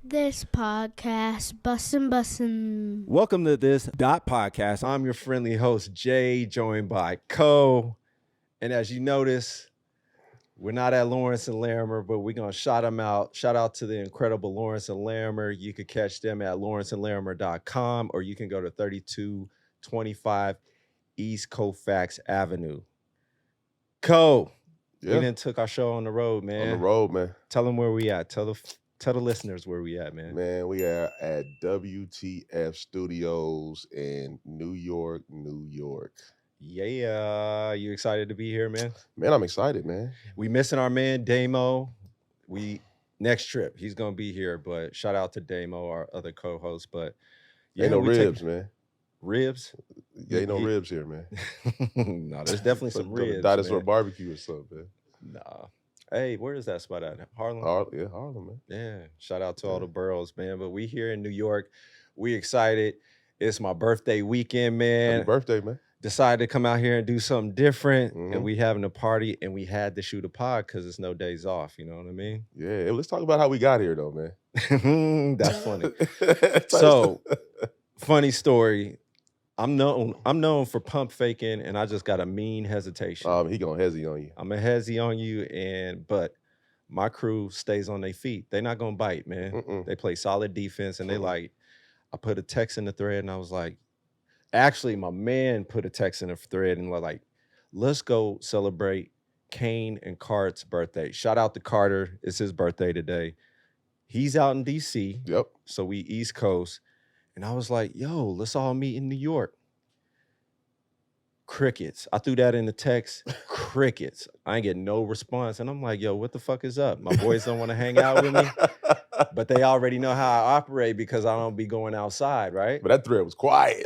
This podcast, bussin'. Welcome to this.podcast. I'm your friendly host, Jay, joined by Co. And as you notice, we're not at Lawrence and Larimer, but we're going to shout them out. Shout out to the incredible Lawrence and Larimer. You could catch them at lawrenceandlarimer.com, or you can go to 3225 East Colfax Avenue. Co, we done took our show on the road, man. On the road, man. Tell them where we at. Tell the listeners where we at, man. Man, we are at WTF Studios in New York, New York. Yeah, you excited to be here, man? Man, I'm excited, man. We missing our man Damo. Next trip he's gonna be here, but shout out to Damo, our other co-host. But ain't no ribs, man. Ribs? Yeah, ain't no ribs here, man. No, there's definitely some ribs. Dinosaur man. barbecue or something, man. Nah. Hey, where is that spot at? Harlem? Harlem, man. Yeah. Shout out to all the boroughs, man. But we here in New York. We excited. It's my birthday weekend, man. Happy birthday, man. Decided to come out here and do something different. And we having a party, and we had to shoot a pod because it's no days off. You know what I mean? Yeah. Let's talk about how we got here, though, man. That's funny. So, funny story. I'm known for pump faking, and I just got a mean hesitation. He gonna hezzy on you. I'm a hezzy on you, but my crew stays on their feet. They not gonna bite, man. They play solid defense, and they I put a text in the thread, and I was like, actually, my man put a text in the thread, and like, let's go celebrate Cain and Cart's birthday. Shout out to Carter. It's his birthday today. He's out in D.C. Yep. So we East Coast. And I was like, yo, let's all meet in New York. Crickets. I threw that in the text. Crickets. I ain't getting no response. And I'm like, yo, what the fuck is up? My boys don't want to hang out with me. But they already know how I operate because I don't be going outside, right? But that thread was quiet.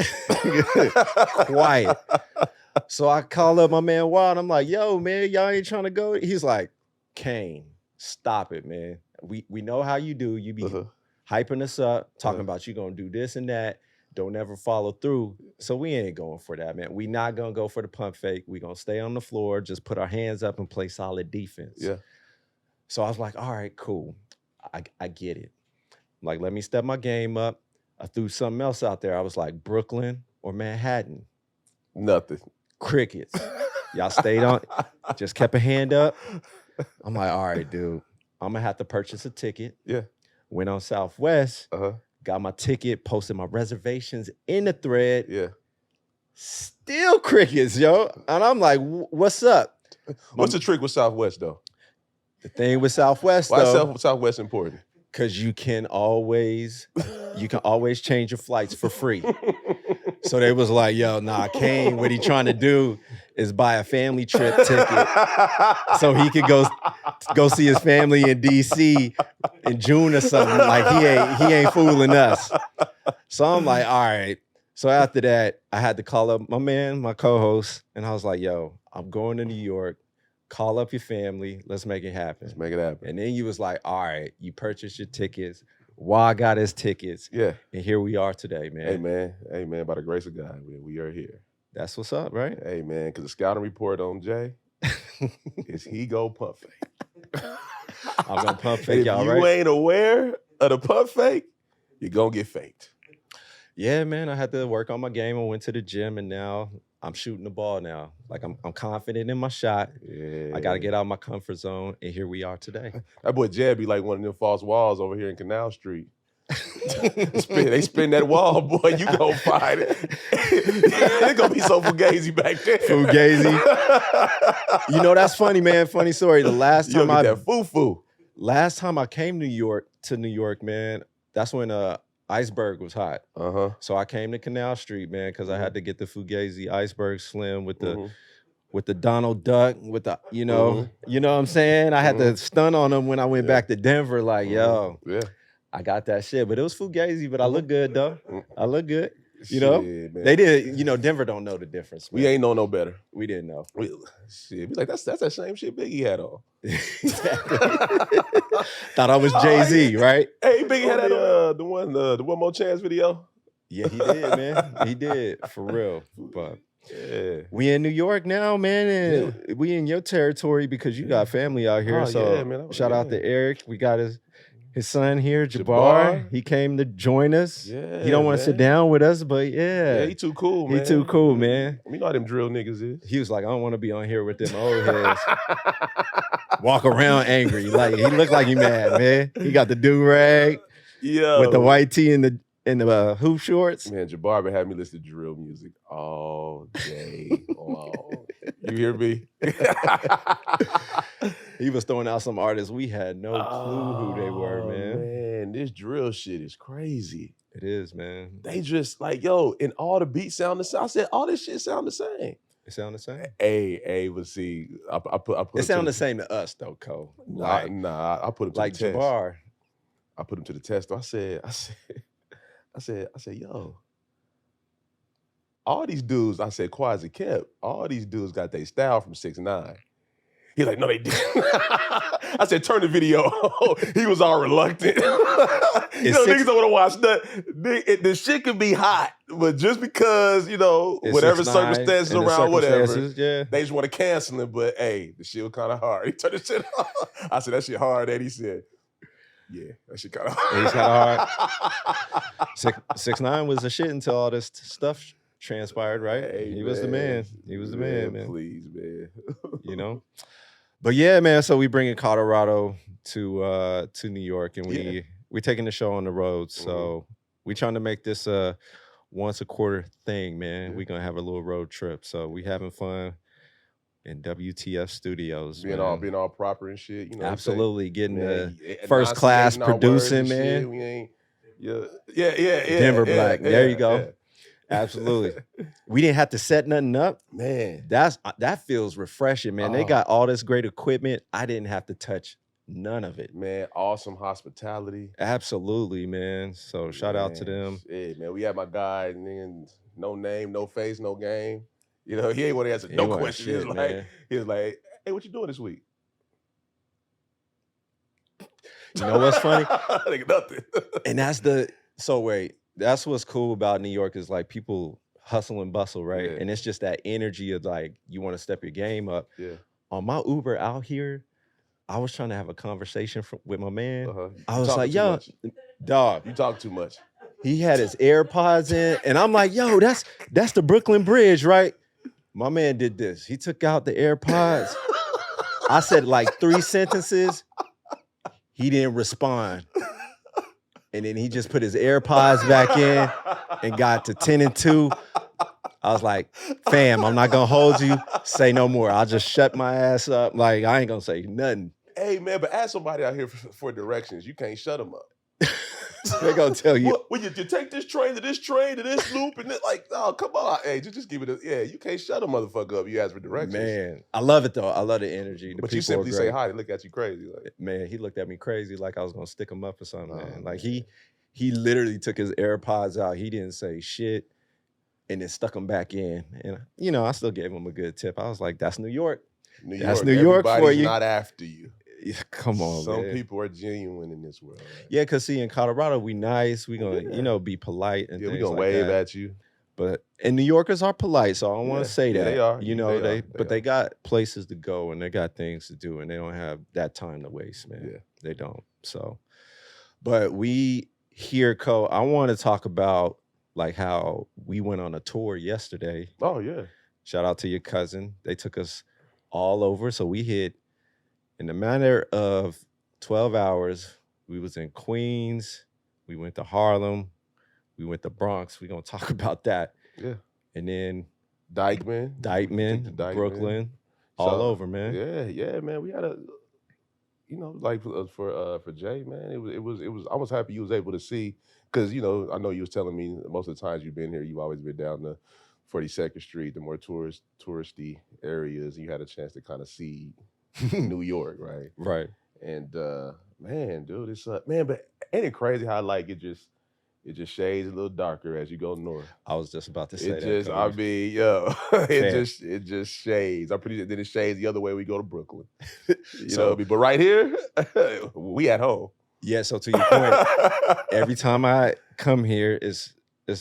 Quiet. So I call up my man Wild. I'm like, yo, man, y'all ain't trying to go? He's like, Cain, stop it, man. We know how you do. You be hyping us up, talking about you gonna do this and that, don't ever follow through. So we ain't going for that, man. We not gonna go for the pump fake. We gonna stay on the floor, just put our hands up and play solid defense. Yeah. So I was like, all right, cool. I get it. Like, let me step my game up. I threw something else out there. I was like, Brooklyn or Manhattan? Nothing. Crickets. Y'all stayed on, just kept a hand up. I'm like, all right, dude, I'm gonna have to purchase a ticket. Yeah. Went on Southwest, got my ticket, posted my reservations in the thread. Yeah. Still crickets, yo. And I'm like, what's up? What's the trick with Southwest, though? The thing with Southwest, Why though. is Southwest important? Because you can always change your flights for free. So they was like, yo, nah, Cain, what he trying to do is buy a family trip ticket so he could go see his family in DC in June or something. Like he ain't fooling us. So I'm like, all right. So after that, I had to call up my man, my co-host, and I was like, yo, I'm going to New York. Call up your family. Let's make it happen. Let's make it happen. And then you was like, all right, you purchased your tickets. Why got his tickets? Yeah. And here we are today, man. Hey, man, by the grace of God, we are here. That's what's up, right? Hey, man, because the scouting report on Jay is he go pump fake. I'm going to pump fake y'all, right? If you ain't aware of the pump fake, you're going to get faked. Yeah, man, I had to work on my game. I went to the gym, and now I'm shooting the ball now. Like, I'm confident in my shot. Yeah. I got to get out of my comfort zone, and here we are today. That boy Jed be like one of them false walls over here in Canal Street. They spin that wall, boy. You gonna find it. It's gonna be so fugazi back there. Fugazi. You know, that's funny, man. Funny story. The last time last time I came to New York, man, that's when Iceberg was hot. So I came to Canal Street, man, because I had to get the Fugazi Iceberg Slim with the Donald Duck, with the, you know what I'm saying? I had to stun on them when I went back to Denver, like, yo, I got that shit. But it was Fugazi, but I look good, though. I look good. You know? Shit, man. They did, Denver don't know the difference, man. We ain't know no better. We didn't know. Be like, that's that same shit Biggie had on. Thought I was Jay-Z, right? Hey, Biggie had that the One More Chance video. Yeah, he did, man. He did, for real. But yeah, we in New York now, man, and we in your territory because you got family out here. Oh, so yeah, man. shout out to Eric. We got his His son here, Jabbar. Jabbar, he came to join us. Yeah, he don't want to sit down with us, but Yeah, he too cool, man. He too cool, man. You know how them drill niggas is. He was like, I don't want to be on here with them old heads. Walk around angry. Like he looked like he mad, man. He got the do-rag with the white tee and the hoop shorts. Man, Jabbar been having me listen to drill music all day long. You hear me? He was throwing out some artists. We had no clue who they were, man. Man, this drill shit is crazy. It is, man. They just like, yo, and all the beats sound the same. I said, all this shit sound the same. It sound the same? Hey, but see, I put it sound the same to us though, Cole. Nah, I put him to the test. Like Jabbar. I put him to the test. I said, yo, all these dudes, I said, Quasi kept, all these dudes got their style from 6ix9ine. He's like, no, they didn't. I said, turn the video on. He was all reluctant. Niggas don't want to watch that. The shit can be hot, but just because, whatever circumstances around, whatever, they just want to cancel it. But hey, the shit was kind of hard. He turned the shit on. I said, that shit hard. And he said, yeah, that shit kind of hard. He's kind of hard. 6ix9ine was the shit until all this stuff transpired, right? Hey, he was the man. He was the man. Please, man. But yeah, man. So we bringing Colorado to New York, and we taking the show on the road. So we trying to make this a once a quarter thing, man. We gonna have a little road trip. So we having fun in WTF Studios, being all proper and shit. Absolutely getting the first class producing, man. Shit. We ain't. Denver Black. There you go. Yeah. Absolutely. We didn't have to set nothing up. Man. That feels refreshing, man. They got all this great equipment. I didn't have to touch none of it. Man, awesome hospitality. Absolutely, man. So shout out to them. Yeah, man. We had my guy, no name, no face, no game. He ain't want to answer no questions. He was like, hey, what you doing this week? You know what's funny? Nothing. And that's what's cool about New York is like people hustle and bustle, right? Yeah. And it's just that energy of like, you want to step your game up. Yeah. On my Uber out here, I was trying to have a conversation with my man. Uh-huh. I was like, yo, dog. You talk too much. He had his AirPods in, and I'm like, yo, that's the Brooklyn Bridge, right? My man did this. He took out the AirPods. I said like 3 sentences. He didn't respond. And then he just put his AirPods back in and got to 10 and 2. I was like, fam, I'm not gonna hold you. Say no more. I'll just shut my ass up. Like, I ain't gonna say nothing. Hey, man, but ask somebody out here for directions. You can't shut them up. They're gonna tell you. Well, you take this train to this loop, and oh, come on. Hey, just give it you can't shut a motherfucker up. You ask for directions. Man, I love it though. I love the energy. But you simply say hi, they look at you crazy. Man, he looked at me crazy like I was gonna stick him up or something, man. Like he literally took his AirPods out. He didn't say shit and then stuck them back in. And I still gave him a good tip. I was like, that's New York. That's New York for you. Not after you. Yeah, come on, Some man. people are genuine in this world. Right? Yeah, because see, in Colorado, we nice. We gonna, be polite and things we gonna like wave that. at you. And New Yorkers are polite, so I don't want to say that. They are. They got places to go and they got things to do, and they don't have that time to waste, man. Yeah. They don't. So, but we here, Cole, I want to talk about like how we went on a tour yesterday. Oh yeah. Shout out to your cousin. They took us all over, so we hit. In a matter of 12 hours, we was in Queens, we went to Harlem, we went to Bronx. We're going to talk about that. Yeah. And then Dykeman, Brooklyn, all over, man. Yeah, man. We had for Jay, man, it was I was happy you was able to see, because, I know you was telling me most of the times you've been here, you've always been down the 42nd Street, the more touristy areas, and you had a chance to kind of see New York, right? Right. And man, dude, it's man, but ain't it crazy how like it just shades a little darker as you go north? I was just about to say that. It just shades. I'm pretty sure then it shades the other way we go to Brooklyn. But right here, we at home. Yeah, so to your point, every time I come here, it's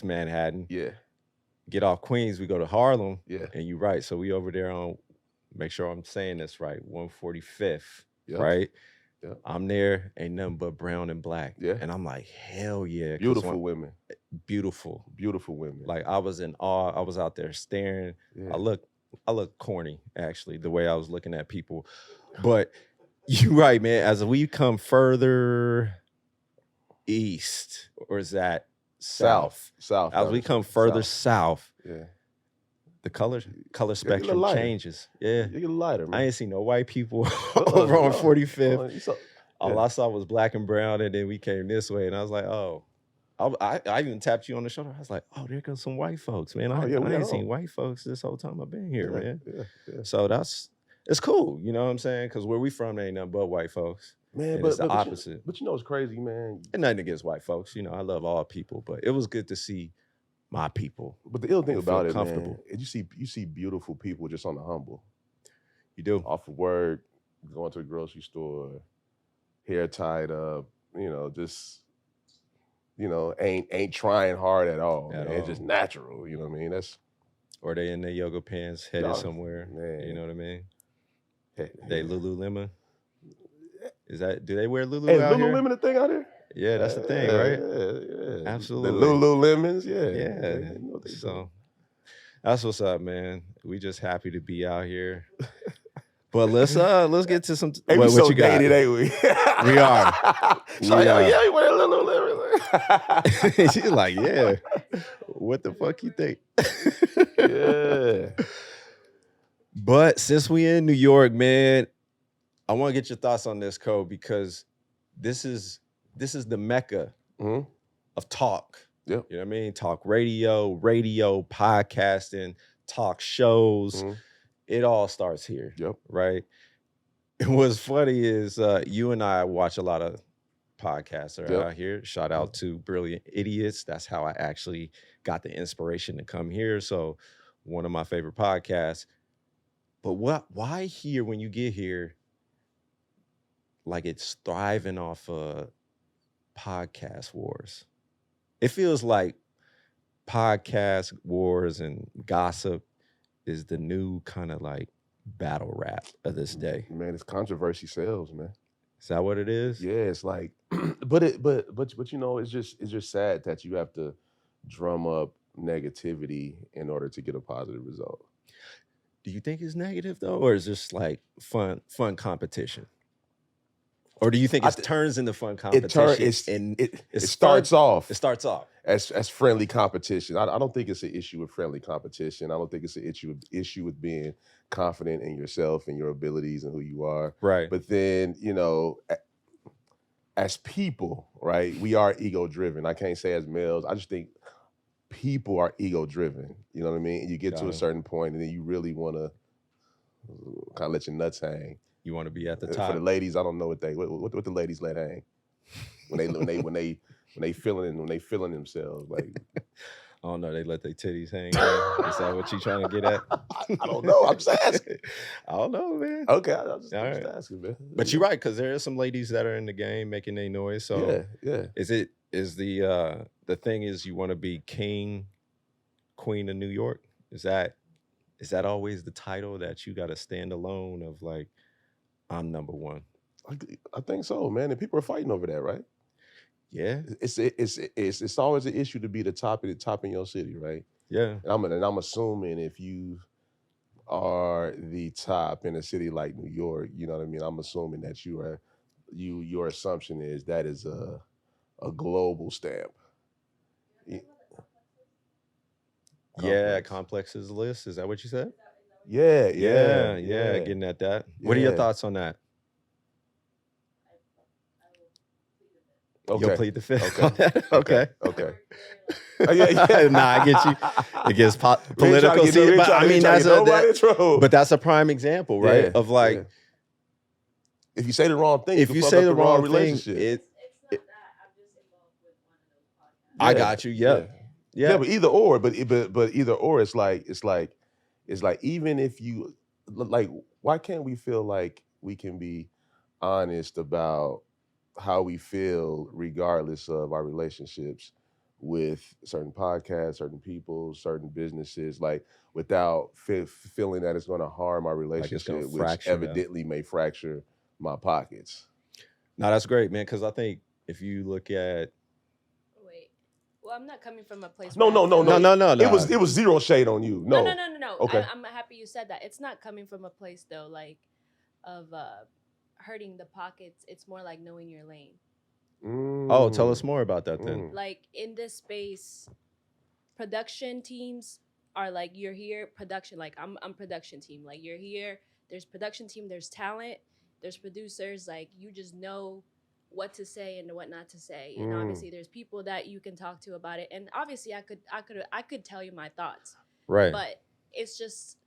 Manhattan. Yeah. Get off Queens, we go to Harlem. Yeah. And you're right. So we over there on, make sure I'm saying this right, 145th, right? I'm there, ain't nothing but brown and black. Yeah. And I'm like, hell yeah. 'cause Beautiful women. Beautiful. Beautiful women. Like I was in awe. I was out there staring. Yeah. I look corny, actually, the way I was looking at people. But you're right, man. As we come further east, or is that south? South. As we come further south, yeah, the color spectrum changes. Yeah. You get lighter, man. I ain't seen no white people over on 45th. All I saw was black and brown, and then we came this way, and I was like, oh. I even tapped you on the shoulder. I was like, oh, there goes some white folks, man. I ain't seen white folks this whole time I've been here, man. Yeah. So it's cool, you know what I'm saying? Because where we from, there ain't nothing but white folks. Man, but it's the opposite. But you know what's crazy, man? And nothing against white folks. You know, I love all people, but it was good to see my people. But the ill thing about it, comfortable. Man, you see beautiful people just on the humble. You do. Off of work, going to the grocery store, hair tied up, just ain't trying hard at all. It's just natural, you know what I mean? Or they in their yoga pants headed somewhere. Man. You know what I mean? Hey, they Lululemon. Do they wear Lulu Hey, out Lululemon here? a thing out here? Yeah, that's the thing, right? Yeah. Absolutely. The Lululemons, yeah. So that's what's up, man. We just happy to be out here. But let's get to some. Hey, we so dated, ain't we? We are. So yeah, we wear Lululemon. She's like, yeah. What the fuck you think? Yeah. But since we in New York, man, I want to get your thoughts on this, Cole, because this is the mecca of talk. Yep. You know what I mean? Talk radio, podcasting, talk shows. It all starts here. Yep. Right? And what's funny is you and I watch a lot of podcasts out here. Shout out to Brilliant Idiots. That's how I actually got the inspiration to come here. So one of my favorite podcasts. But why here when you get here, like it's thriving off of podcast wars? It feels like podcast wars and gossip is the new kind of like battle rap of this day. Man, it's controversy sells, man. Is that what it is? Yeah, it's like, but you know, it's just sad that you have to drum up negativity in order to get a positive result. Do you think it's negative though, or is this like fun competition? Or do you think it turns into fun competition? It starts off. It starts off as friendly competition. I don't think it's an issue with friendly competition. I don't think it's an issue with being confident in yourself and your abilities and who you are. Right. But then, as people, right, we are ego driven. I can't say as males. I just think people are ego driven. You know what I mean? And you get to a certain point and then you really want to kind of let your nuts hang. You want to be at the top. For the ladies, I don't know what the ladies let hang when they feeling themselves. Like, I don't know. They let their titties hang. Is that what you trying to get at? I don't know. I'm just asking. I don't know, man. Okay, I'm just asking, man. But you're right, because there are some ladies that are in the game making their noise. So yeah. Is the thing is you want to be king, queen of New York? Is that always the title that you got to stand alone of like, I'm number one? I think so, man. And people are fighting over that, right? Yeah. It's always an issue to be the top in your city, right? Yeah. And I'm assuming if you are the top in a city like New York, you know what I mean? I'm assuming that your assumption is that is a global stamp. Yeah, Complex's list. Is that what you said? Yeah. Getting at that. What are your thoughts on that? Okay. You'll plead the fifth. Okay. Nah, I get you. It gets political. But that's a prime example, right? Yeah, of like, if you say the wrong thing, if you say the wrong thing, relationship. I got you. Yeah. But either or, it's like even if you like, why can't we feel like we can be honest about how we feel regardless of our relationships with certain podcasts, certain people, certain businesses, like without feeling that it's going to harm our relationship, which evidently may fracture my pockets. No, that's great, man. Because I think if you look at Wait. Well, I'm not coming from a place. No, where I no, no, feel no. no. It was zero shade on you. No, No. no. Okay. I'm happy you said that. It's not coming from a place though, like of hurting the pockets. It's more like knowing your lane. Oh, tell us more about that then. Like in this space, production teams are like, you're here, production, like I'm production team. Like you're here, there's production team, there's talent, there's producers, like you just know what to say and what not to say. And obviously there's people that you can talk to about it. And obviously I could tell you my thoughts. Right. But it's just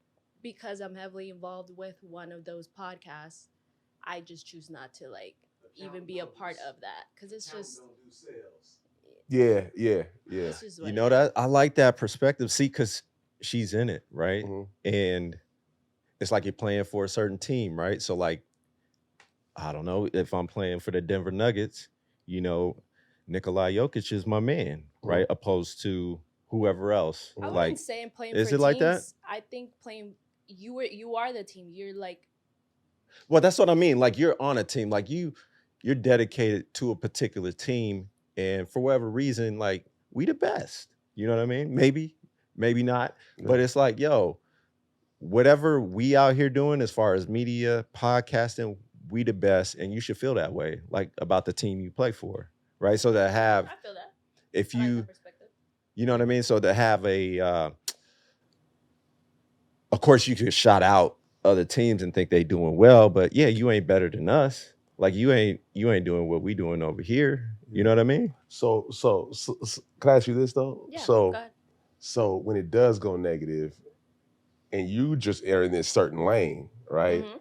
because I'm heavily involved with one of those podcasts, I just choose not to like even be a part of that because it's just Yeah. it's just what You it know is. that I like that perspective. See, because she's in it, right? Mhm. And it's like you're playing for a certain team, right? So like, I don't know if I'm playing for the Denver Nuggets, you know, Nikolai Jokic is my man, right? Opposed to whoever else. I Like, wouldn't say I'm playing is for it like that? teams. I think playing you are the team. You're like well, that's what I mean. Like you're on a team, like you're dedicated to a particular team, and for whatever reason, like we the best. You know what I mean? Maybe not. Yeah. But it's like, yo, whatever we out here doing as far as media, podcasting, we the best, and you should feel that way, like about the team you play for, right? So to have, I feel that. if I like you, that perspective. you know what I mean? So to have a, of course you could shout out other teams and think they doing well, but yeah, you ain't better than us. Like you ain't doing what we doing over here. You know what I mean? So can I ask you this though? Yeah. So go ahead. so when it does go negative, and you just are in this certain lane, right? Mhm.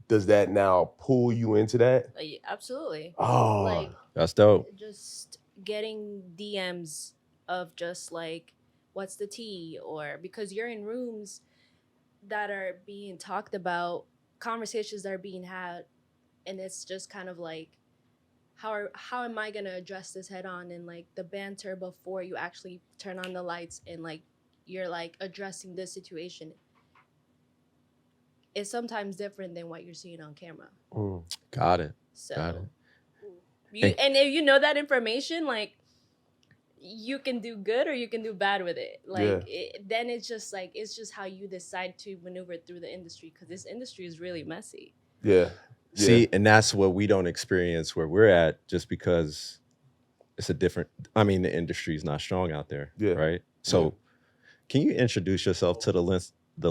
Does that now pull you into that? Yeah, absolutely. Oh, Like That's dope. just getting DMs of just like, what's the tea? Or because you're in rooms that are being talked about, conversations that are being had, and it's just kind of like, how am I gonna address this head on? And like the banter before you actually turn on the lights and like you're like addressing this situation is sometimes different than what you're seeing on camera. Got it. So Got it. and if you know that information, like you can do good or you can do bad with it. Like then it's just how you decide to maneuver through the industry, because this industry is really messy. Yeah. See, and that's what we don't experience where we're at, just because it's a different, I mean, the industry is not strong out there. Yeah. Right. So can you introduce yourself to the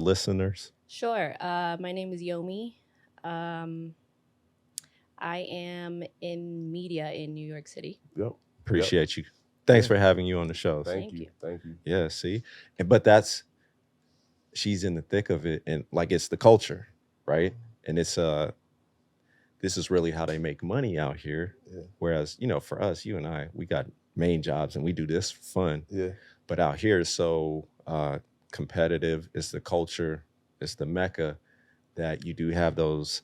listeners? Sure. My name is Yomi. I am in media in New York City. Yep. Appreciate you. Thanks for having you on the show. Thank you. Thank you. Yeah, see? But she's in the thick of it, and like it's the culture, right? And it's this is really how they make money out here. Yeah. Whereas, you know, for us, you and I, we got main jobs and we do this for fun. Yeah. But out here it's so competitive. It's the culture, it's the mecca, that you do have those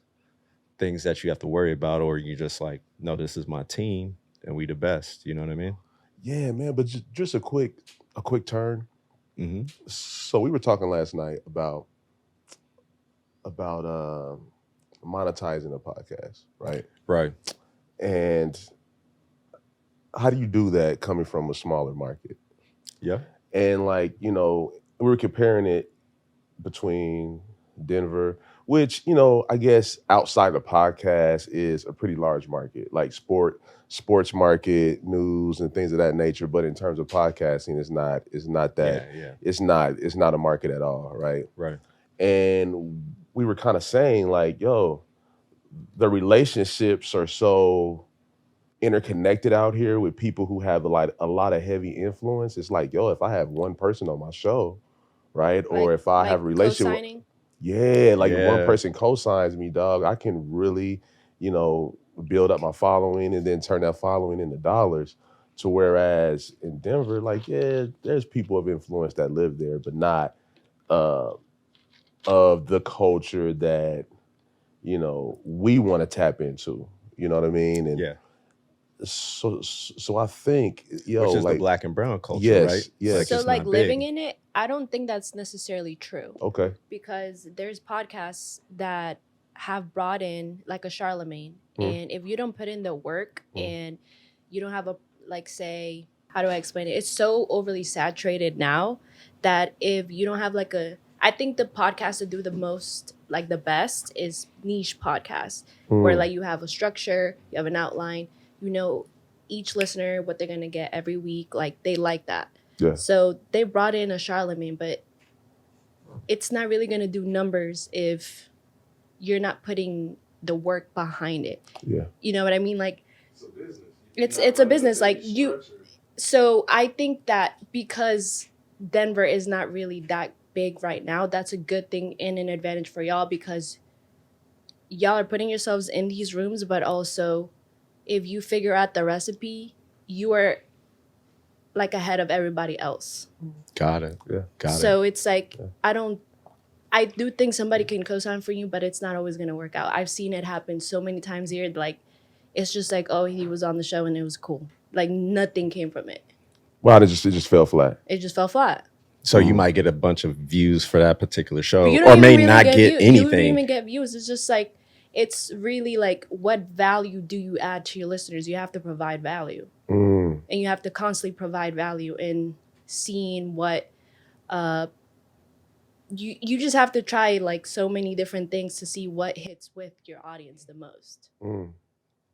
things that you have to worry about, or you just like, no, this is my team and we the best. You know what I mean? Yeah, man. But just a quick turn. Mm-hmm. So we were talking last night about monetizing a podcast, right? Right. And how do you do that coming from a smaller market? Yeah. And like, you know, we were comparing it between Denver, which, you know, I guess outside the podcast is a pretty large market, like sports market, news and things of that nature. But in terms of podcasting, it's not that, it's not a market at all, right? Right. And we were kind of saying like, yo, the relationships are so interconnected out here with people who have a lot of heavy influence. It's like, yo, if I have one person on my show, right? Or if I have a relationship, co-signing? if one person co-signs me, dog, I can really, you know, build up my following and then turn that following into dollars. To whereas in Denver, like, yeah, there's people of influence that live there, but not of the culture that, you know, we want to tap into. You know what I mean? And so I think, yo, which is like the black and brown culture, yes, right? yes. So it's like not living big. in it, I don't think that's necessarily true. Okay. Because there's podcasts that have brought in like a Charlemagne, and if you don't put in the work and you don't have a, like, say, how do I explain it? It's so overly saturated now that if you don't have like I think the podcast to do the most, like the best, is niche podcasts where like you have a structure, you have an outline, you know, each listener what they're gonna get every week. Like they like that. Yeah. So they brought in a Charlemagne, but it's not really gonna do numbers if you're not putting the work behind it. Yeah. You know what I mean? Like It's a business. it's a business. Like you. So I think that because Denver is not really that big right now, that's a good thing and an advantage for y'all, because y'all are putting yourselves in these rooms, but also if you figure out the recipe, you are like ahead of everybody else. Got it. Yeah. Got it. So it's like, I do think somebody can co-sign for you, but it's not always going to work out. I've seen it happen so many times here. Like, it's just like, oh, he was on the show and it was cool. Like, nothing came from it. Wow, it just fell flat. It just fell flat. So you might get a bunch of views for that particular show, But you or don't may even not really get views. You don't anything. even get views. It's just like, it's really like, what value do you add to your listeners? You have to provide value. And you have to constantly provide value in seeing what, you just have to try like so many different things to see what hits with your audience the most.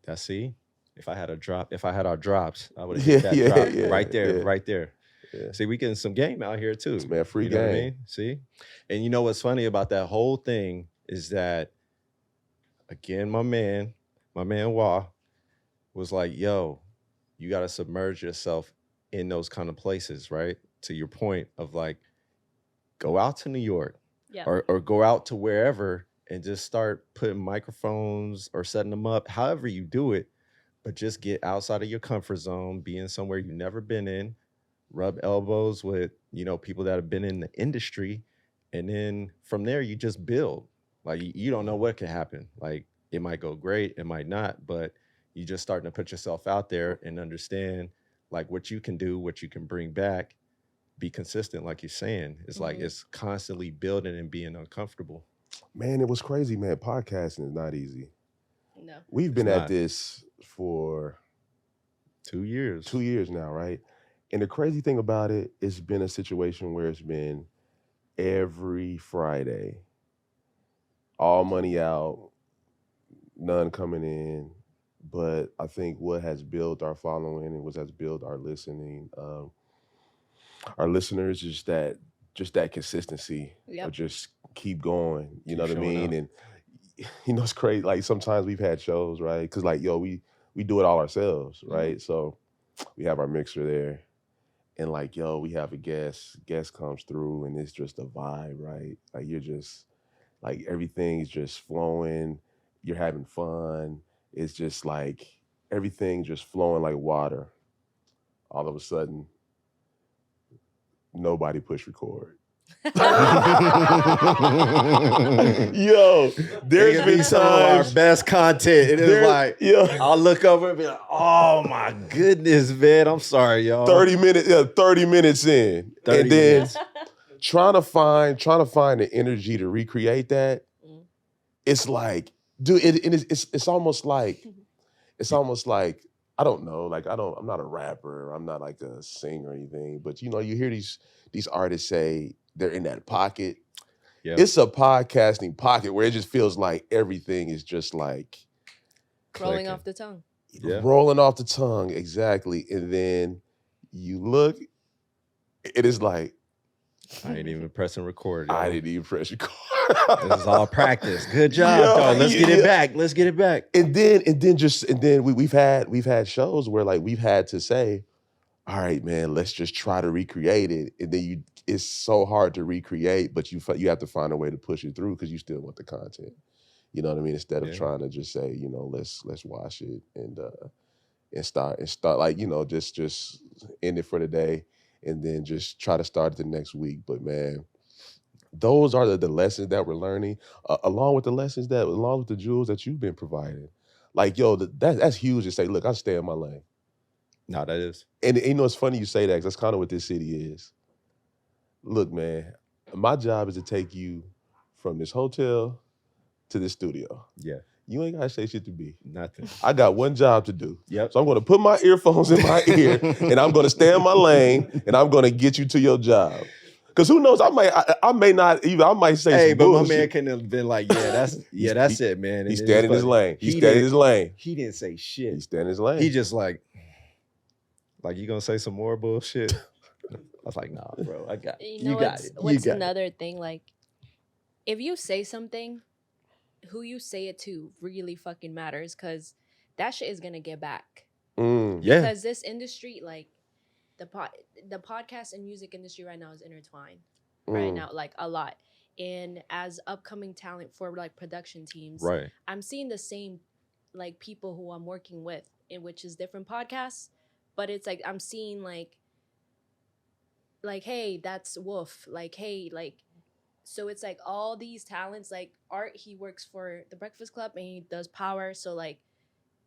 That's see, if I had our drops, I would have hit that drop right there. Yeah. See, we getting some game out here too. Man, free You know what I game. mean? See, and you know what's funny about that whole thing is that, again, my man Wah was like, "Yo, you got to submerge yourself in those kind of places, right?" To your point of like, go out to New York, or go out to wherever and just start putting microphones or setting them up, however you do it, but just get outside of your comfort zone, be in somewhere you've never been in, rub elbows with, people that have been in the industry. And then from there, you just build. Like, you don't know what can happen. Like, it might go great, it might not, but you just starting to put yourself out there and understand like what you can do, what you can bring back, be consistent. Like you're saying, it's like, it's constantly building and being uncomfortable. Man, it was crazy, man. Podcasting is not easy. No. We've been It's at not. this for 2 years. 2 years now, right? And the crazy thing about it, it's been a situation where it's been every Friday, all money out, none coming in. But I think what has built our following and what has built our listening, our listeners, is that consistency of just keep going. You know what I showing mean? up. And it's crazy. Like sometimes we've had shows, right? Because like, we do it all ourselves, right? So we have our mixer there, and like, we have a guest comes through, and it's just a vibe, right? Like you're just like, everything's just flowing. You're having fun. It's just like everything just flowing like water. All of a sudden, nobody push record. Yo, there's been some of our times. best content. It is like, Yeah. I'll look over and be like, oh my goodness, man. I'm sorry, y'all. 30 minutes in. 30 and then minutes. trying to find the energy to recreate that. It's like, dude, it's almost like I don't know, like I'm not a rapper, I'm not like a singer or anything, but you hear these artists say they're in that pocket. Yeah. It's a podcasting pocket where it just feels like everything is just like Rolling off the tongue. Yeah. rolling off the tongue, exactly. And then you look, it is like, I ain't even pressing record. I y'all. didn't even press record. This is all practice. Good job, Yeah, dog. Let's get yeah. it back. Let's get it back. And then we've had shows where like we've had to say, all right, man, let's just try to recreate it. And then it's so hard to recreate, but you have to find a way to push it through because you still want the content. You know what I mean? Instead of trying to just say, let's watch it and start like, just end it for the day and then just try to start it the next week. But man, those are the lessons that we're learning, along with the jewels that you've been providing. Like, that's huge to say, look, I stay in my lane. No, that is. And it's funny you say that because that's kind of what this city is. Look, man, my job is to take you from this hotel to this studio. Yeah. You ain't gotta say shit to me. Nothing. I got one job to do. Yep. So I'm gonna put my earphones in my ear and I'm gonna stay in my lane and I'm gonna get you to your job. Cause who knows? I might say Hey, some but bullshit. my man couldn't have been like, that's it, man. He's And standing in it's his like- lane. He's standing in his lane. He didn't say shit. He's standing in his lane. He just like you gonna say some more bullshit? I was like, nah, bro, I got it. You know got it. what's You got another thing? Like, if you say something, who you say it to really fucking matters, because that shit is gonna get back. Mm. Yeah. Because this industry, like the podcast and music industry right now is intertwined. Right now, like a lot. And as upcoming talent for like production teams, Right. I'm seeing the same like people who I'm working with, in which is different podcasts, but it's like I'm seeing like hey, that's Wolf, like hey, like, so it's like all these talents, like Art, he works for the Breakfast Club and he does Power, so like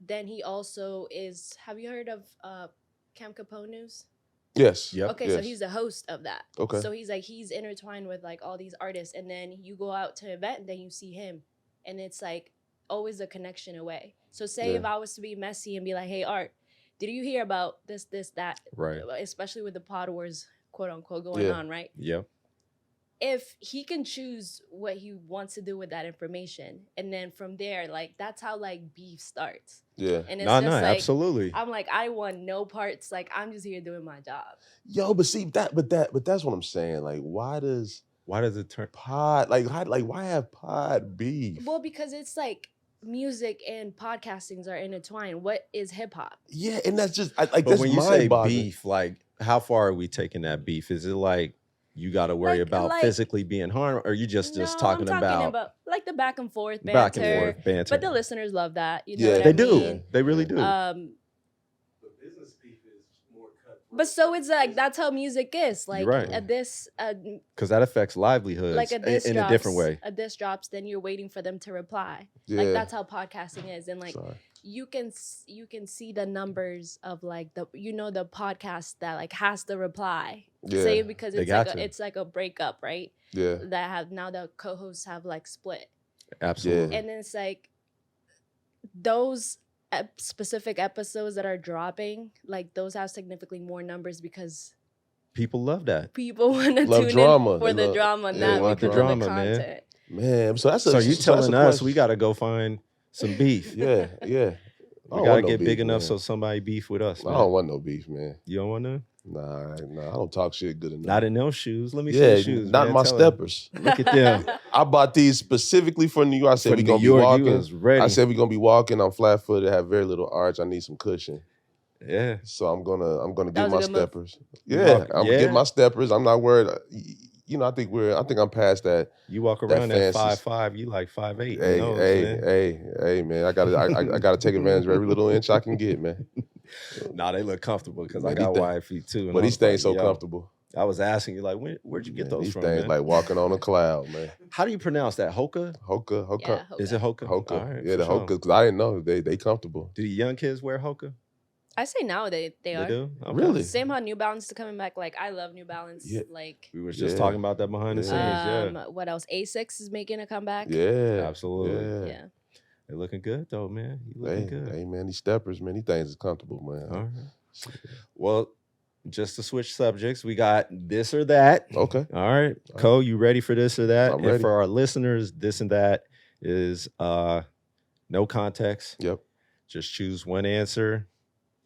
then he also is, have you heard of Cam Capone News? Yes. Yep. Okay, Yes. so he's the host of that. Okay. So he's intertwined with like all these artists, and then you go out to an event and then you see him, and it's like always a connection away. So say if I was to be messy and be like, hey, Art, did you hear about this, that? Right. Especially with the Pod Wars, quote unquote, going on, right? Yep. If he can choose what he wants to do with that information, and then from there, like that's how like beef starts. Yeah. And it's No, just like, absolutely. I'm like, I want no parts. Like I'm just here doing my job. Yo, but see but that's what I'm saying. Like, why does it turn pod why have pod beef? Well, because it's like music and podcastings are intertwined. What is hip hop? Yeah, and that's just But that's when you say mind-boggling. beef, like how far are we taking that beef? Is it like you got to worry about physically being harmed, or you just talking I'm talking about like the back and forth banter. back and forth banter? But the listeners love that. You know Yeah, what they I do. mean? They really do. But so it's like that's how music is. Like right. a diss, Because that affects livelihoods like a diss in drops, a different way. A diss drops, then you're waiting for them to reply. Yeah. Like that's how podcasting is, and like Sorry. you can see the numbers of like the podcast that like has the reply. Yeah. Say because They it's got like to. it's like a breakup, right? Yeah. That have now the co-hosts have like split, Absolutely. and then it's like those specific episodes that are dropping, like those have significantly more numbers because People love that. people want to Love tune drama. in for They the love- drama, yeah, they not want the because of drama, the man. content. Man, so that's So you that's telling a us question. we got to go find some beef. Yeah, yeah. I We don't got to want no get big beef, enough man. so somebody beef with us, I man. don't want no beef, man. You don't want none? Nah, I don't talk shit good enough. Not in those shoes. Let me see yeah, the shoes. not man. my Tell her. steppers. Look at them. I bought these specifically for New York. I said For we New gonna York, be you walking. was ready. I said we gonna be walking. I'm flat footed, have very little arch. I need some cushion. Yeah. So I'm gonna That get was a my good move. steppers. You Yeah, walk- I'm gonna yeah. get my steppers. I'm not worried. I think I'm past that. You walk around at fancy- 5'5", you like 5'8". Hey, man. hey, man. I gotta take advantage of every little inch I can get, man. Nah, they look comfortable because I Man, got these wide feet too. and But I these was things like, so yo. comfortable. I was asking you, like, where'd you get Man, those these from, things man? like walking on a cloud, man. How do you pronounce that? Hoka? Hoka. Yeah, Is it Hoka? Hoka. All right, Yeah, for the sure. Hoka. Because I didn't know they comfortable. Do the young kids wear Hoka? I say now they are. do? Okay. Really? Same how New Balance is coming back. Like I love New Balance. Yeah. Like We was just Yeah. talking about that behind the scenes. what else? Asics is making a comeback. Yeah. Absolutely. Yeah. They're looking good though, man. You Hey, looking good. hey, man, these steppers, man, these things is comfortable, man. All right. Well, just to switch subjects, we got this or that. Okay. All right. Cole, you ready for this or that? I'm and ready. for our listeners, this and that is no context. Yep. Just choose one answer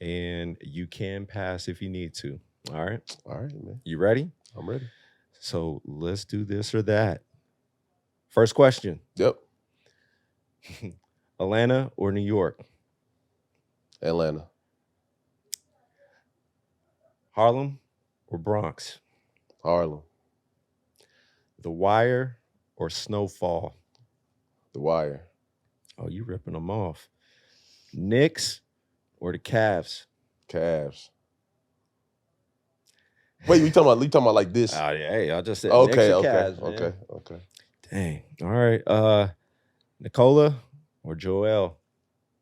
and you can pass if you need to. All right. All right, man. You ready? I'm ready. So let's do this or that. First question. Yep. Atlanta or New York? Atlanta. Harlem or Bronx? Harlem. The Wire or Snowfall? The Wire. Oh, you ripping them off. Knicks or the Cavs? Cavs. Wait, you talking about like this? Oh, yeah, hey, I just said Okay, Knicks or okay, Cavs, man. okay. Dang. All right. Nicola or Joel?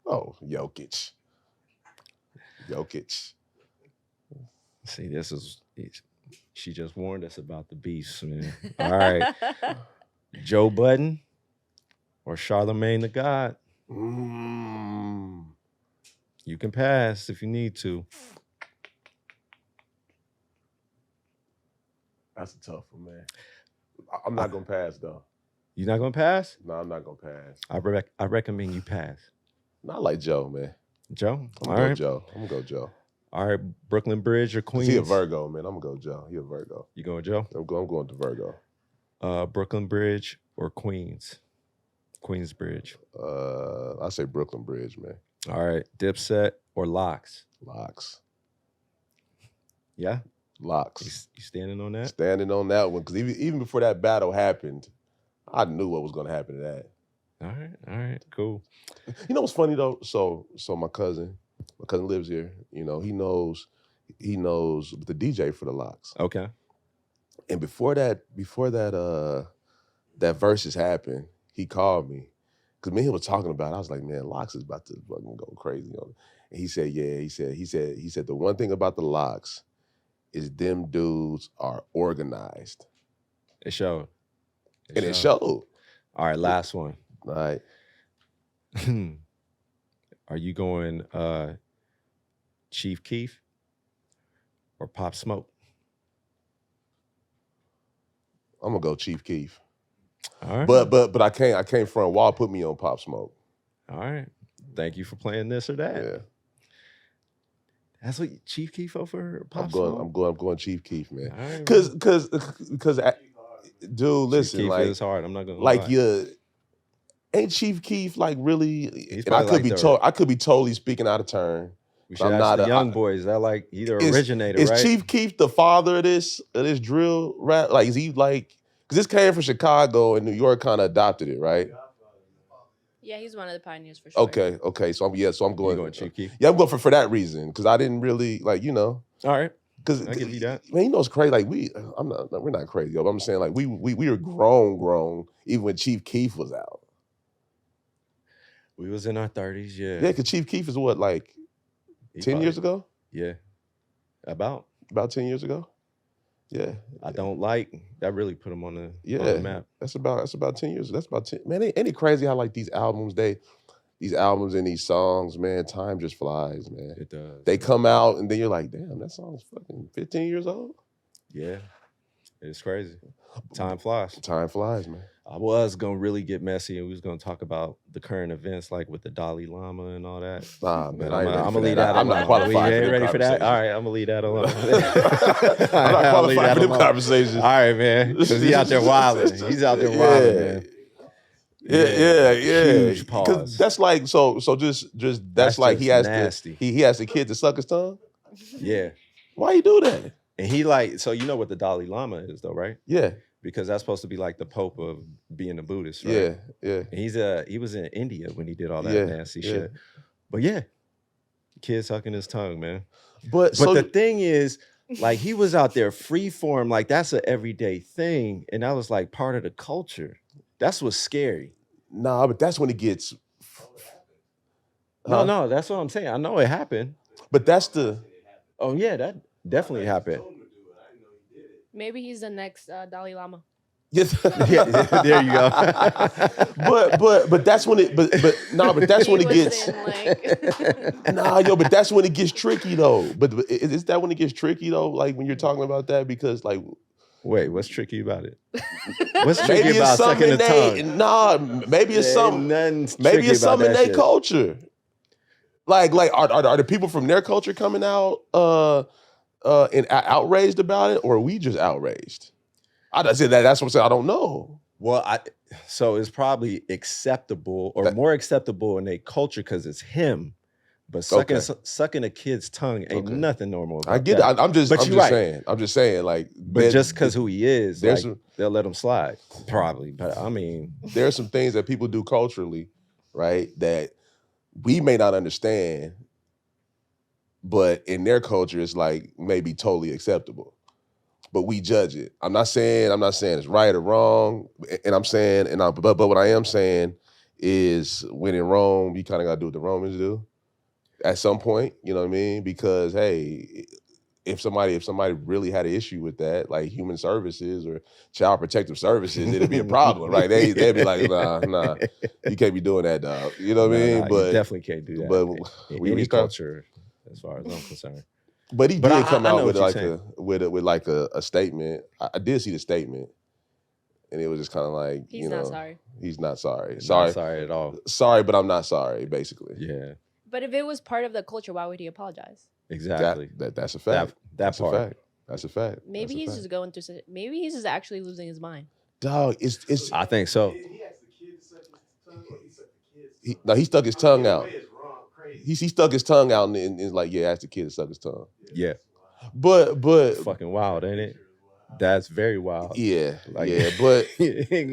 Oh, Jokic. See, she just warned us about the beefs, man. All right. Joe Budden or Charlemagne the God. You can pass if you need to. That's a tough one, man. I'm not gonna pass though. You not gonna pass? No, I'm not gonna pass. I recommend you pass. Not like Joe, man. Joe? I'm gonna go Joe. I'm gonna go Joe. All right, Brooklyn Bridge or Queens? He a Virgo, man. I'm gonna go Joe. He a Virgo. You going Joe? I'm going to Virgo. Brooklyn Bridge or Queens? Queens Bridge. I say Brooklyn Bridge, man. All right, Dipset or Locks? Locks. Yeah? Locks. You standing on that? Standing on that one, because even before that battle happened, I knew what was gonna happen to that. All right, cool. You know what's funny though? So my cousin lives here. You know, he knows the DJ for the Locks. Okay. And before that versus happened, he called me. Because me and him was talking about it. I was like, man, Locks is about to fucking go crazy on it. And he said, yeah, he said the one thing about the Locks is them dudes are organized. It showed. It showed. All right, last one. All right. Are you going Chief Keef or Pop Smoke? I'm gonna go Chief Keef. All right. But I can't front. Wall put me on Pop Smoke. All right. Thank you for playing this or that. Yeah. That's what Chief Keef over Pop I'm Smoke? going Chief Keef, man. All right, Because dude, listen, Chief Keef like is hard. I'm not gonna like lie. ain't Chief Keef like really? He's And I probably could like be I could be totally speaking out of turn. We should ask the young boys. That like either originator, Is right? Chief Keef the father of this drill rap? Like, is he like? Because this came from Chicago and New York kind of adopted it, right? Yeah, he's one of the pioneers for sure. Okay. So I'm going. You going Chief Keef? Yeah, I'm going for that reason because I didn't really like, you know. All right. Because I give you that. Man, you know it's crazy. Like we're not crazy, yo. But I'm saying like we were grown even when Chief Keef was out. We was in our 30s, yeah. Yeah, because Chief Keef is what, like 10 years ago? Yeah. About 10 years ago? Yeah. I don't like that really put him on the map. That's about 10 years. That's about 10. Man, ain't it crazy how like these albums and these songs, man, time just flies, man. It does. They come out and then you're like, damn, that song's fucking 15 years old. Yeah. It's crazy. Time flies. Time flies, man. I was gonna really get messy and we was gonna talk about the current events like with the Dalai Lama and all that. Nah, man, I'm gonna leave that alone. I'm not qualified. You ready for that? All right, I'm gonna leave that alone. I'm not qualified for them conversations. All right, man. Because he out there wilding. He's out there wilding, man. Yeah. Huge pause. Because that's like so just that's like just he nasty. has the kid to suck his tongue. Yeah. Why you do that? And he like, so you know what the Dalai Lama is though, right? Yeah. Because that's supposed to be like the Pope of being a Buddhist, right? Yeah. And he was in India when he did all that nasty shit. But yeah, kid sucking his tongue, man. But the thing is, like he was out there free form, like that's an everyday thing, and that was like part of the culture. That's what's scary. Nah, but that's when it gets. No, that's what I'm saying. I know it happened. But that's the. Oh yeah, that definitely happened. Maybe he's the next Dali Lama. Yes. Yeah, there you go. but that's when it but that's when it gets but that's when it gets tricky though. But is that when it gets tricky though? Like when you're talking about that because like wait, what's tricky about it? What's tricky about sucking the tongue? Nah, maybe it's something. Maybe it's something in their culture. Like are the people from their culture coming out and outraged about it, or are we just outraged? I said that's what I'm saying. I don't know. Well, so it's probably acceptable or more acceptable in their culture because it's him. But sucking a kid's tongue ain't nothing normal about I get that. it. I'm just saying, like. But just because who he is, like, they'll let him slide. Probably. But I mean. There's some things that people do culturally, right, that we may not understand, but in their culture, it's like maybe totally acceptable. But we judge it. I'm not saying it's right or wrong, and but what I am saying is when in Rome, you kind of got to do what the Romans do at some point. You know what I mean? Because hey, if somebody really had an issue with that, like human services or child protective services, it'd be a problem, right? They'd be like, nah, you can't be doing that, dog. You know what I mean? But you definitely can't do that. But in we any start, culture, as far as I'm concerned. But he did come I out know with what like a statement. I did see the statement, and it was just kind of like, He's not sorry. He's not sorry. Not sorry at all. Sorry, but I'm not sorry. Basically. Yeah. But if it was part of the culture, why would he apologize? Exactly. That's a fact. That's part. A fact. That's a fact. Maybe he's just going through. Maybe he's just actually losing his mind. Dog, it's. I think so. He asked the kid to suck his tongue, or he sucked the kid's tongue? No, he stuck his tongue out. Crazy. He stuck his tongue out and like, yeah, asked the kid to suck his tongue. Yeah. But fucking wild, ain't it? That's very wild. Yeah. Like, yeah, but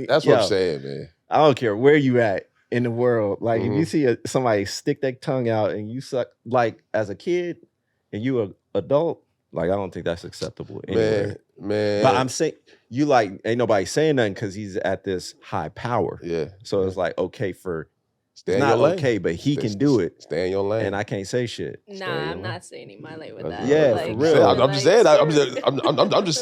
that's what I'm saying, man. I don't care where you at in the world. Like, Mhm. if you see somebody stick their tongue out and you suck, like, as a kid and you an adult, like, I don't think that's acceptable anywhere. Man. But I'm saying, you like, ain't nobody saying nothing because he's at this high power. Yeah. So it's like, okay for, Stay it's in not your lane. okay, but he can do it. Stay in your lane. And I can't say shit. Nah, I'm not staying in my lane with that. Yeah, like, for real. I'm just saying. I'm just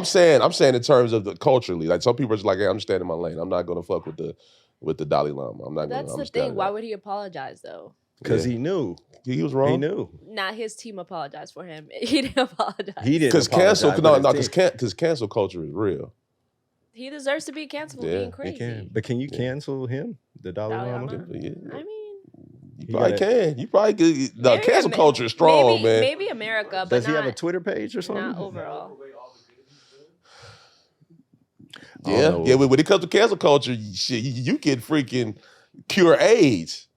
saying. I'm saying in terms of the culturally, like some people are just like, hey, I'm just staying in my lane. I'm not gonna fuck with the Dalai Lama. I'm not. That's gonna, the thing. Why would he apologize though? Because he knew. He was wrong. He knew. Not his team apologized for him. He didn't apologize. He didn't. Because cancel. Because cancel culture is real. He deserves to be canceled for Yeah, being crazy. He can. But can you cancel him, the Dalai Dalai Lama? Lama? Yeah. I mean, You probably can. You probably could. The maybe cancel culture is strong, man. Maybe America, but Does he not, have a Twitter page or something? not overall. Yeah. When it comes to cancel culture, shit, you can freaking cure AIDS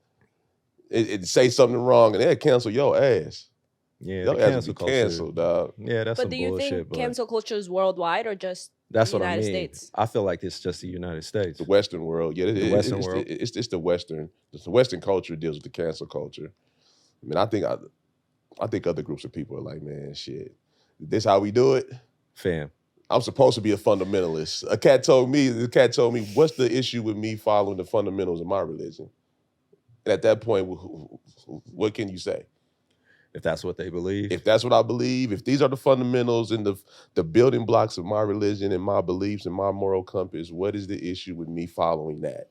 and say something wrong, and they'll cancel your ass. Yeah, Your the ass will cancel be culture. canceled, dog. Yeah, that's But some do you bullshit. think But cancel culture is worldwide or just that's the what United I mean. States? I feel like it's just the United States. The Western world, yeah, The Western world. It's the Western. The Western culture deals with the cancel culture. I mean, I think other groups of people are like, man, shit, this how we do it. Fam. I'm supposed to be a fundamentalist. The cat told me, what's the issue with me following the fundamentals of my religion? And at that point, what can you say? If that's what they believe. If that's what I believe, if these are the fundamentals and the building blocks of my religion and my beliefs and my moral compass, what is the issue with me following that?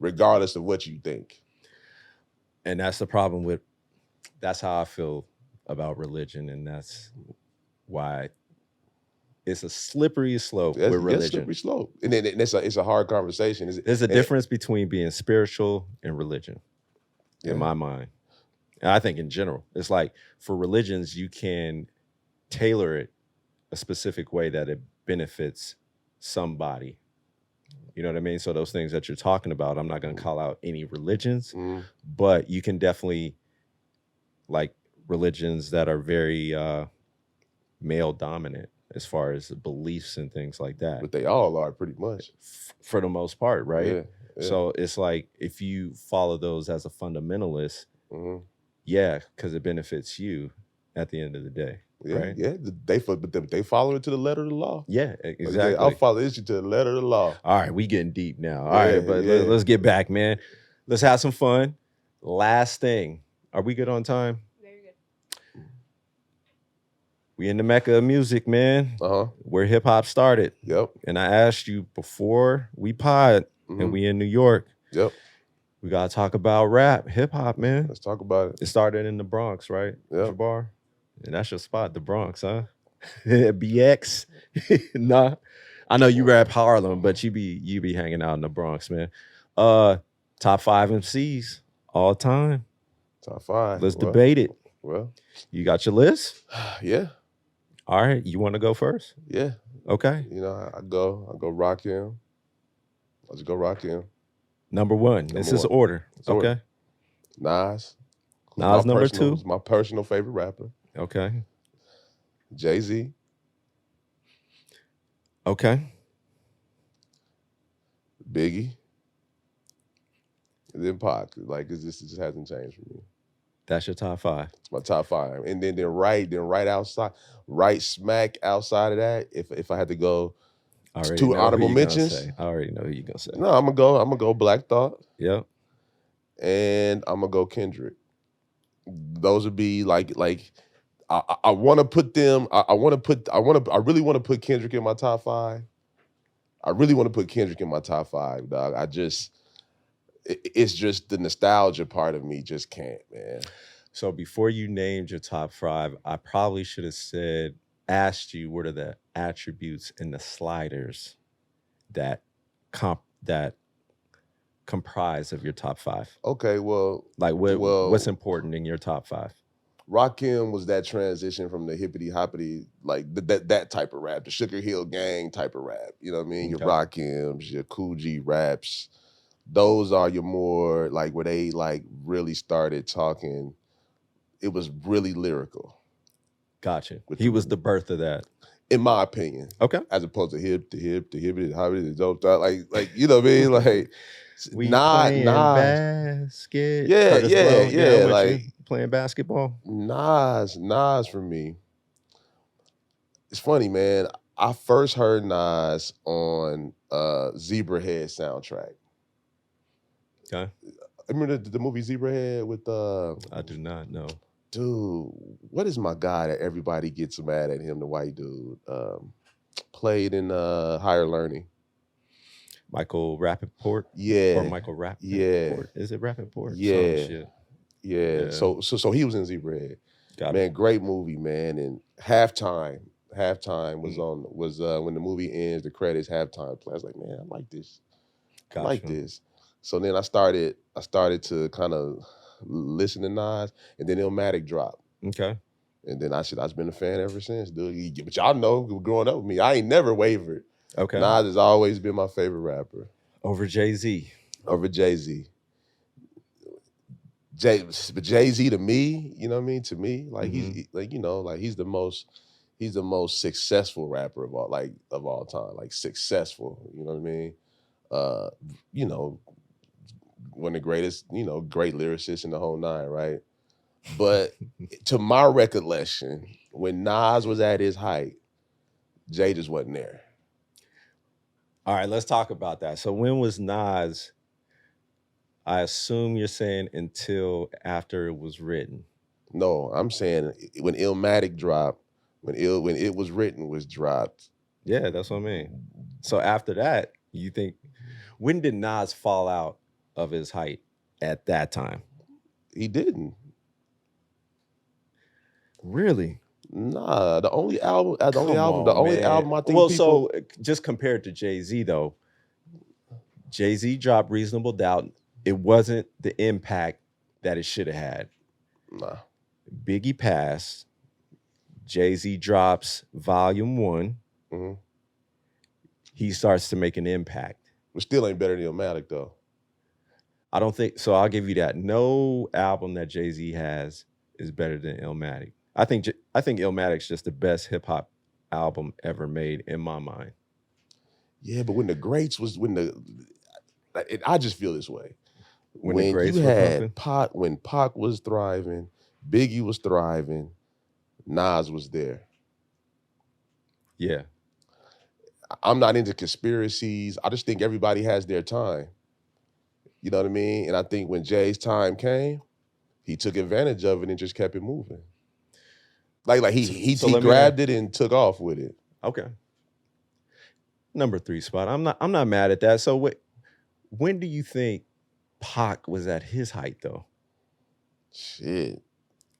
Regardless of what you think. And that's the problem with, that's how I feel about religion. And that's why it's a slippery slope with religion. It's a slippery slope. And then it's a hard conversation. There's a difference between being spiritual and religion, in my mind. And I think in general, it's like for religions, you can tailor it a specific way that it benefits somebody. You know what I mean? So those things that you're talking about, I'm not going to call out any religions, but you can definitely, like religions that are very male dominant as far as beliefs and things like that. But they all are pretty much. For the most part, right? Yeah. So it's like if you follow those as a fundamentalist, yeah, because it benefits you at the end of the day, right? Yeah, they follow it to the letter of the law. Yeah, exactly. I'll follow this to the letter of the law. All right, we getting deep now. All right, but let's get back, man. Let's have some fun. Last thing. Are we good on time? Very good. We in the Mecca of music, man. Where hip hop started. Yep. And I asked you before we pod and we in New York. Yep. We gotta talk about rap, hip hop, man. Let's talk about it. It started in the Bronx, right? Yeah. Jabbar? And that's your spot, the Bronx, huh? BX. Nah. I know you rap Harlem, but you be hanging out in the Bronx, man. Top 5 MCs all time. Top 5. Let's debate it. Well, you got your list? Yeah. All right. You want to go first? Yeah. Okay. You know, I go Rakim. I'll just go Rakim. Number 1. This is order. Okay. Nas. Nas number 2. My personal favorite rapper. Okay. Jay-Z. Okay. Biggie. And then Pac. Like it just hasn't changed for me. That's your top 5. It's my top 5. And then right outside, right smack outside of that, if I had to go two honorable mentions. I already know who you're gonna say. No, I'm gonna go Black Thought. Yep. And I'm gonna go Kendrick. Those would be like I want to put them. I really want to put Kendrick in my top 5. I really want to put Kendrick in my top 5, dog. It's just the nostalgia part of me just can't, man. So before you named your top 5, I probably should have asked you what are the attributes and the sliders that comprise of your top 5. Okay, well, Like what's important in your top 5? Rakim was that transition from the hippity hoppity, like that type of rap, the Sugar Hill Gang type of rap. You know what I mean? Okay. Your Rakims, your Cool G raps. Those are your more like where they like really started talking. It was really lyrical. Gotcha. He was the birth of that, in my opinion. Okay. As opposed to hippity hoppity, the dope stuff. Like you know what I mean? Like we playing basket. Yeah, yeah. Like playing basketball. Nas for me. It's funny, man. I first heard Nas on Zebrahead soundtrack. Okay. Remember the movie Zebrahead with I do not know. Dude, what is my guy that everybody gets mad at him, the white dude? Played in Higher Learning. Michael Rappaport? Yeah. Or Michael Rappaport? Yeah. Is it Rappaport? Yeah. Some shit. Yeah. So he was in Zebrahead. Got man, it. great movie, man. And halftime was when the movie ends, the credits halftime play. I was like, man, I like this. Gotcha. I like this. So then I started to kind of listen to Nas, and then Illmatic dropped. Okay. And then I've been a fan ever since, dude. But y'all know, growing up with me, I ain't never wavered. Okay. Nas has always been my favorite rapper. Over Jay-Z. Over Jay-Z. But Jay-Z to me, you know what I mean? To me, like he's like, you know, like he's the most successful rapper of all time. Like successful, you know what I mean? You know, one of the greatest, you know, great lyricists in the whole nine, right? But to my recollection, when Nas was at his height, Jay just wasn't there. All right, let's talk about that. So when was Nas? I assume you're saying until after it was written. No, I'm saying when Illmatic dropped, when it was written was dropped. Yeah, that's what I mean. So after that, you think, when did Nas fall out of his height at that time? He didn't. Really? Nah, the only album I think well, people... so just compared to Jay-Z though, Jay-Z dropped Reasonable Doubt. It wasn't the impact that it should have had. Nah. Biggie passed. Jay-Z drops Volume 1. Mm-hmm. He starts to make an impact. But still ain't better than Illmatic though. I don't think so. I'll give you that. No album that Jay-Z has is better than Illmatic. I think Illmatic's just the best hip hop album ever made in my mind. Yeah, but when the greats was I just feel this way. When you had Pac, when Pac was thriving, Biggie was thriving, Nas was there. Yeah. I'm not into conspiracies. I just think everybody has their time. You know what I mean? And I think when Jay's time came, he took advantage of it and just kept it moving. Like he grabbed it and took off with it. Okay. Number 3 spot. I'm not mad at that. So when do you think Pac was at his height though? Shit.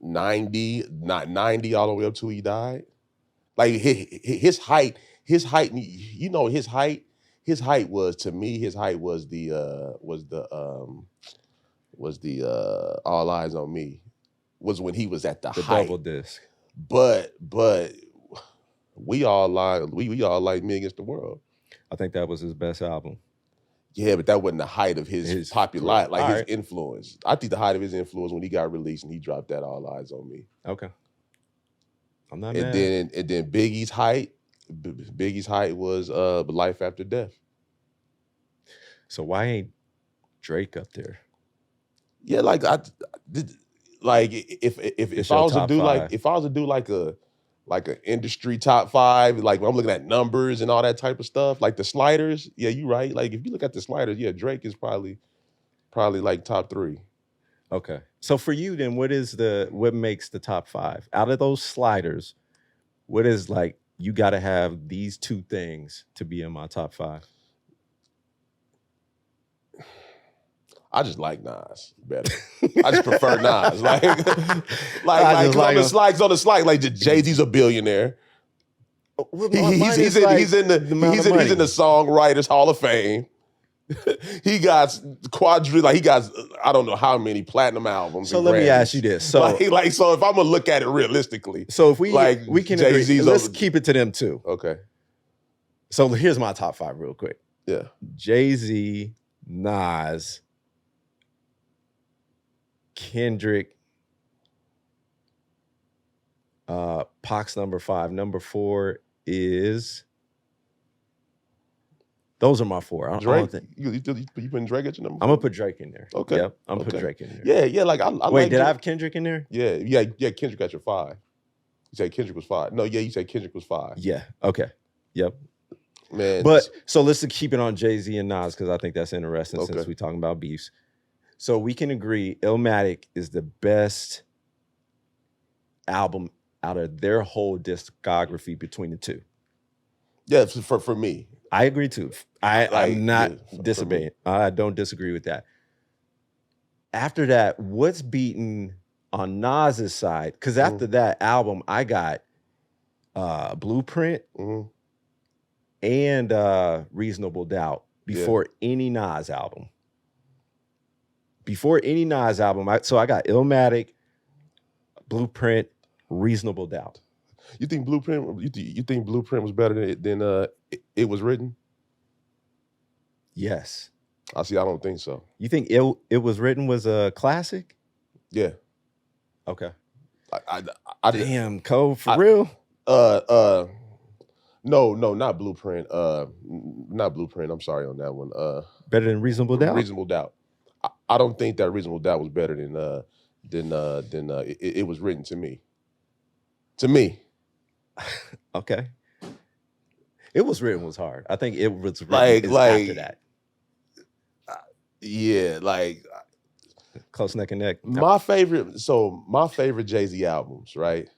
90, not 90 all the way up till he died. Like his height, you know, his height was, to me, his height was the All Eyes on Me, was when he was at the height. Double disc. But we all like Me Against the World. I think that was his best album. Yeah, but that wasn't the height of his popularity, like his right. influence. I think the height of his influence when he got released and he dropped that All Eyes on Me. Okay. I'm not and mad. Then Biggie's height was Life After Death. So why ain't Drake up there? Yeah, if I was to do like an industry top 5, like when I'm looking at numbers and all that type of stuff, like the sliders, yeah, you're right. Like if you look at the sliders, yeah, Drake is probably like top 3. Okay. So for you, then, what makes the top 5 out of those sliders? What is like you got to have these 2 things to be in my top 5? I just like Nas better. I just prefer Nas. Like, I just like on the him. slide, like Jay-Z's a billionaire. He's in the Songwriters Hall of Fame. He got he got I don't know how many platinum albums. So let me ask you this. So so if I'm gonna look at it realistically, so if we can agree, Jay-Z's let's keep it to them 2. Okay. So here's my top 5 real quick. Yeah. Jay-Z, Nas, Kendrick, Pac's number 5. Number 4 is. Those are my 4. I Drake. don't think You putting Drake at your number? I'm gonna put Drake in there. Okay. Yep, I'm Okay. put Drake in there. Yeah. Like I Wait, like did I Drake. have Kendrick in there? Yeah. Kendrick at your 5. You said Kendrick was 5. No, you said Kendrick was 5. Yeah. Okay. Yep. Man, But so let's just keep it on Jay-Z and Nas because I think that's interesting since Okay. we're talking about beefs. So we can agree Illmatic is the best album out of their whole discography between the 2. yeah, for me. I agree too. I'm not for me. disobeying. I don't disagree with that. After that, what's beaten on Nas's side? Because after that album, I got Blueprint Mhm. and Reasonable Doubt before any Nas album. Before any Nas album, I got Illmatic, Blueprint, Reasonable Doubt. You think Blueprint? You think Blueprint was better than it was written? Yes. I don't think so. You think it was written was a classic? Yeah. Okay. I Damn, Cole, for real? No, not Blueprint. Not Blueprint. I'm sorry on that one. Better than Reasonable Doubt? Reasonable Doubt. I don't think that Reasonable Doubt was better than it was written to me. To me. Okay. It was written was hard. I think it was written Like- after that. Yeah, like Close neck and neck. my favorite Jay-Z albums, right?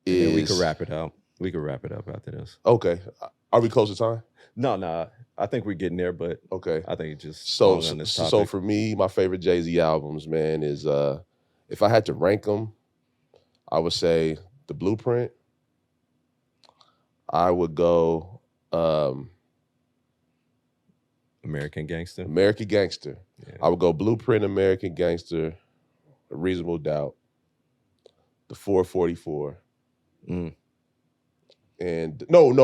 And then we Is could wrap it up. We could wrap it up after this. okay. Are we close to time? No. I think we're getting there, but Okay. I think it just So swung on this so topic. for me, my favorite Jay-Z albums, man, is if I had to rank them, I would say The Blueprint. I would go American Gangster. American Gangster. Yeah. I would go Blueprint, American Gangster, Reasonable Doubt, The 444. Mm. And no. You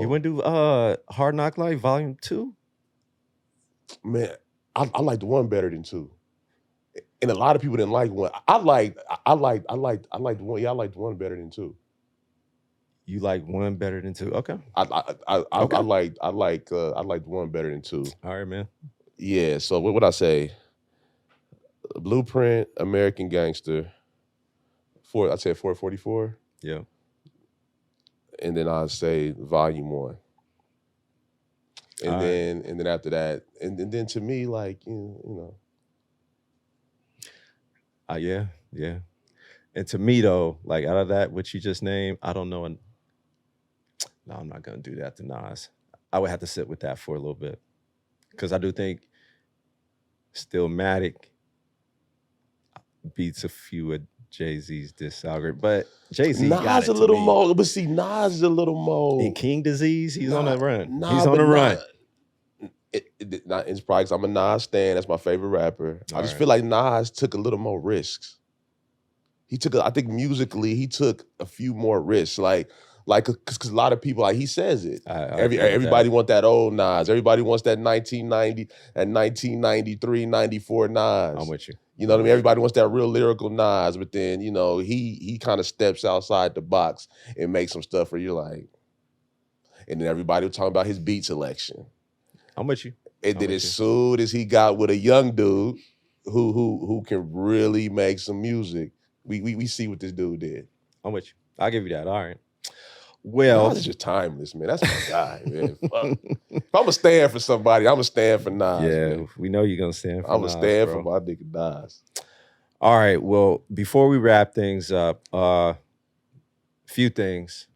wouldn't do Hard Knock Life Volume 2? Man, I like the one better than 2. And a lot of people didn't like one. I like the one. Yeah, I like the one better than 2. You like one better than 2? Okay. I like the one better than 2. All right, man. Yeah. So what would I say? Blueprint, American Gangster. I'd say 444, Yeah. and then I'd say Volume 1. And All right. then after that, and then to me, like you know. Yeah. And to me though, like out of that, what you just named, I don't know. No, I'm not gonna do that to Nas. I would have to sit with that for a little bit. Because I do think Stillmatic beats a few of Jay-Z's discography. But Jay-Z got Nas it a to little me. more, but see, Nas is a little more. In King Disease, he's on the run. Nah, He's on but the run. It's probably 'cause I'm a Nas stan. That's my favorite rapper. I All just right. feel like Nas took a little more risks. I think musically, he took a few more risks. Like, because a lot of people, like he says it. I agree with Everybody that. want that old Nas. Everybody wants that 1990, and 1993, 94 Nas. I'm with you. You know what I mean? Everybody wants that real lyrical Nas, but then, you know, he kind of steps outside the box and makes some stuff where you're like, and then everybody was talking about his beat selection. I'm with you. And I'm then with as you. soon as he got with a young dude who can really make some music, we see what this dude did. I'm with you. I'll give you that. All right. Well, Nas is just timeless, man. That's my guy, man. Fuck. If I'm gonna stand for somebody, I'm gonna stand for Nas. yeah, man. we know you're gonna stand for I'm gonna Nas, stand bro. for my nigga Nas. All right. Well, before we wrap things up, few things.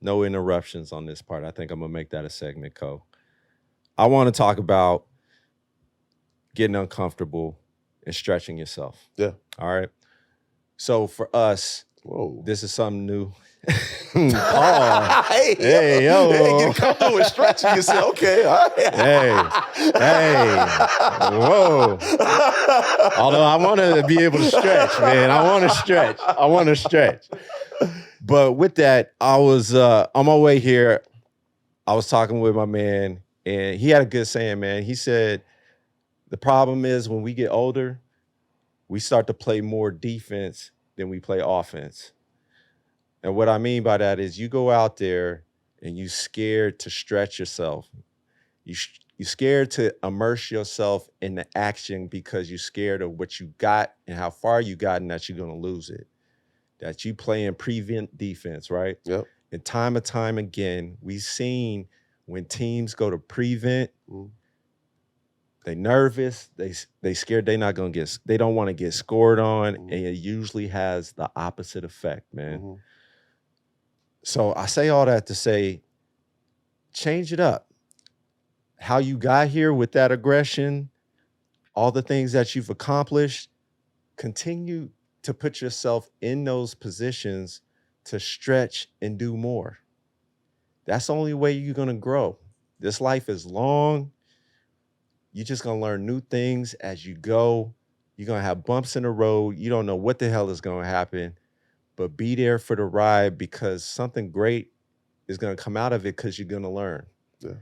No interruptions on this part. I think I'm gonna make that a segment, Co. I want to talk about getting uncomfortable and stretching yourself. Yeah. All right. So for us, Whoa. this is something new. Hey, yo. Hey, get comfortable with stretching yourself. Okay. All right. Hey. Whoa. Although I want to be able to stretch, man. I want to stretch. But with that, I was on my way here. I was talking with my man, and he had a good saying, man. He said, the problem is when we get older, we start to play more defense than we play offense. And what I mean by that is you go out there and you scared to stretch yourself. You're scared to immerse yourself in the action because you're scared of what you got and how far you got and that you're going to lose it. That you playing prevent defense, right? Yep. And time again, we've seen when teams go to prevent, they nervous, they scared they don't want to get scored on, and it usually has the opposite effect, man. Mm-hmm. So I say all that to say, change it up. How you got here with that aggression, all the things that you've accomplished, continue to put yourself in those positions to stretch and do more. That's the only way you're going to grow. This life is long. You're just going to learn new things as you go. You're going to have bumps in the road. You don't know what the hell is going to happen, but be there for the ride because something great is going to come out of it because you're going to learn. Yeah.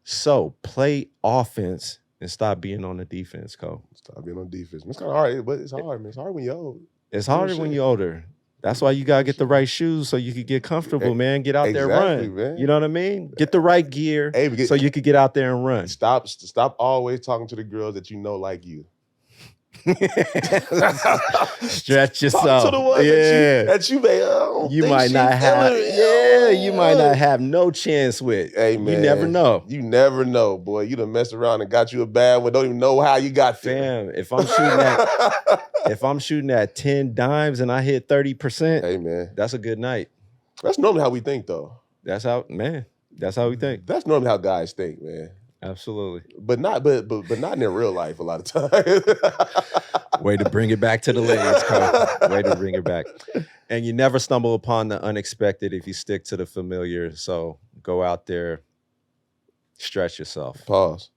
So play offense and stop being on the defense, Co. Stop being on defense. It's kind of hard, but it's hard, man. It's hard when you're old. It's harder when you're older. That's why you got to get the right shoes so you could get comfortable, man. Get out there, run. Man. You know what I mean? Get the right gear so you could get out there and run. Stop always talking to the girls that you know like you. Stretch yourself. Talk to the ones that you may you might not have. You might not have no chance with. Hey, man. You never know. You never know, boy. You done messed around and got you a bad one. Don't even know how you got there. Fam, if I'm shooting at 10 dimes and I hit 30%, hey, man, that's a good night. That's normally how we think, though. That's how we think. That's normally how guys think, man. Absolutely. But not in their real life a lot of times. Way to bring it back to the ladies, Cole. Way to bring it back. And you never stumble upon the unexpected if you stick to the familiar. So go out there, stretch yourself. Pause.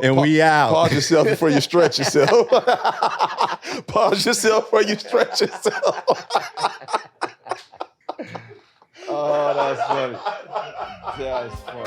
And we out. Pause yourself before you stretch yourself. Pause yourself before you stretch yourself. Oh, that's funny. That's funny.